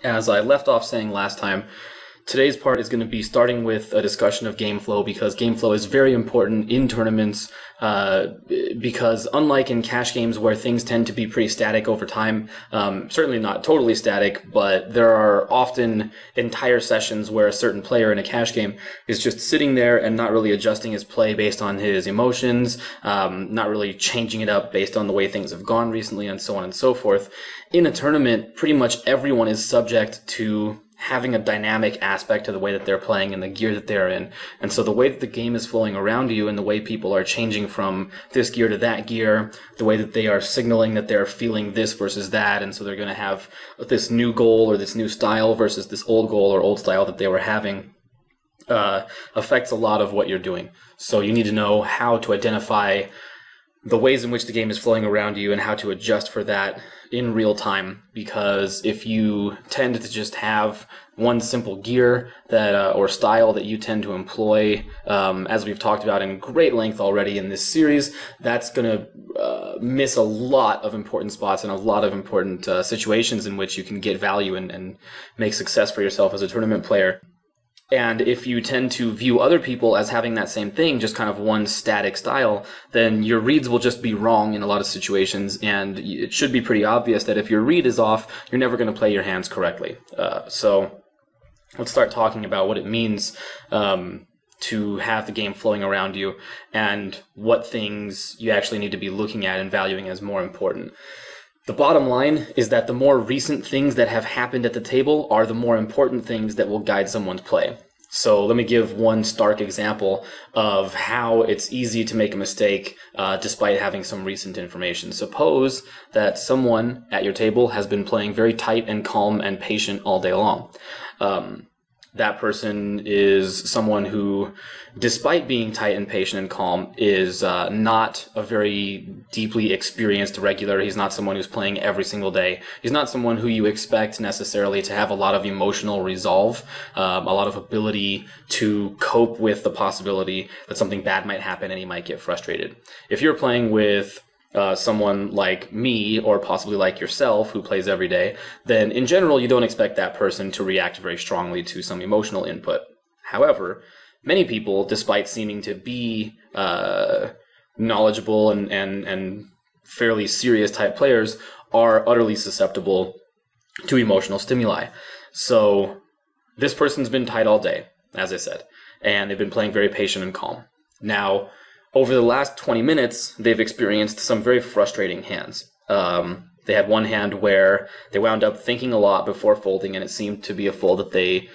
As I left off saying last time, today's part is going to be starting with a discussion of game flow, because game flow is very important in tournaments, because unlike in cash games where things tend to be pretty static over time, certainly not totally static, but there are often entire sessions where a certain player in a cash game is just sitting there and not really adjusting his play based on his emotions, not really changing it up based on the way things have gone recently, and so on and so forth. In a tournament, pretty much everyone is subject to having a dynamic aspect to the way that they're playing and the gear that they're in. And so the way that the game is flowing around you and the way people are changing from this gear to that gear, the way that they are signaling that they're feeling this versus that, and so they're going to have this new goal or this new style versus this old goal or old style that they were having, affects a lot of what you're doing. So you need to know how to identify the ways in which the game is flowing around you and how to adjust for that in real time, because if you tend to just have one simple gear that or style that you tend to employ, as we've talked about in great length already in this series, that's going to miss a lot of important spots and a lot of important situations in which you can get value and make success for yourself as a tournament player. And if you tend to view other people as having that same thing, just kind of one static style, then your reads will just be wrong in a lot of situations, and it should be pretty obvious that if your read is off, you're never going to play your hands correctly. So let's start talking about what it means to have the game flowing around you and what things you actually need to be looking at and valuing as more important. The bottom line is that the more recent things that have happened at the table are the more important things that will guide someone's play. So let me give one stark example of how it's easy to make a mistake despite having some recent information. Suppose that someone at your table has been playing very tight and calm and patient all day long. That person is someone who, despite being tight and patient and calm, is not a very deeply experienced regular. He's not someone who's playing every single day. He's not someone who you expect necessarily to have a lot of emotional resolve, a lot of ability to cope with the possibility that something bad might happen and he might get frustrated. If you're playing with someone like me, or possibly like yourself, who plays every day, then in general you don't expect that person to react very strongly to some emotional input. However, many people, despite seeming to be knowledgeable and fairly serious type players, are utterly susceptible to emotional stimuli. So this person's been tight all day, as I said, and they've been playing very patient and calm. Now, over the last 20 minutes, they've experienced some very frustrating hands. They had one hand where they wound up thinking a lot before folding, and it seemed to be a fold that they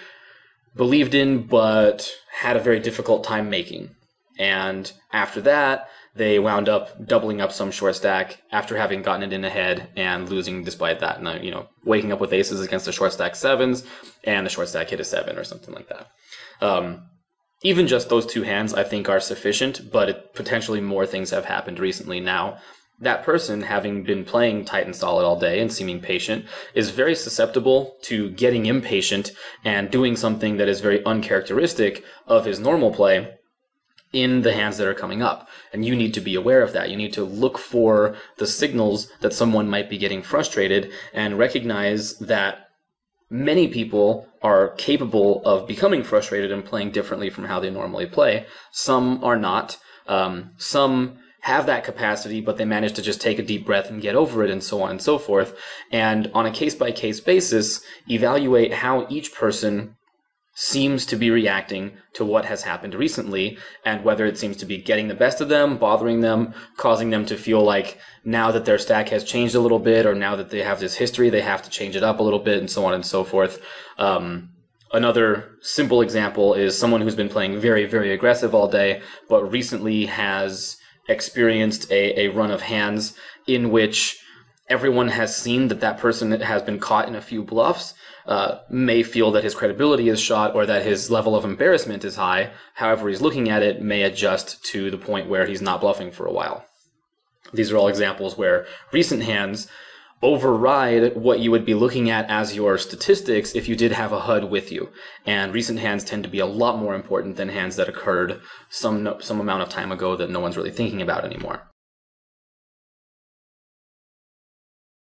believed in but had a very difficult time making. And after that, they wound up doubling up some short stack after having gotten it in ahead and losing despite that. And, waking up with aces against the short stack sevens, and the short stack hit a 7 or something like that. Even just those two hands, I think, are sufficient, but potentially more things have happened recently. Now, that person, having been playing tight and solid all day and seeming patient, is very susceptible to getting impatient and doing something that is very uncharacteristic of his normal play in the hands that are coming up. And you need to be aware of that. You need to look for the signals that someone might be getting frustrated and recognize that many people are capable of becoming frustrated and playing differently from how they normally play. Some are not. Some have that capacity, but they manage to just take a deep breath and get over it, and so on and so forth. And on a case-by-case basis, evaluate how each person seems to be reacting to what has happened recently, and whether it seems to be getting the best of them, bothering them, causing them to feel like now that their stack has changed a little bit, or now that they have this history, they have to change it up a little bit, and so on and so forth. Another simple example is someone who's been playing very, very aggressive all day, but recently has experienced a run of hands in which everyone has seen that that person has been caught in a few bluffs, may feel that his credibility is shot or that his level of embarrassment is high. However he's looking at it may adjust to the point where he's not bluffing for a while. These are all examples where recent hands override what you would be looking at as your statistics if you did have a HUD with you. And recent hands tend to be a lot more important than hands that occurred some amount of time ago that no one's really thinking about anymore.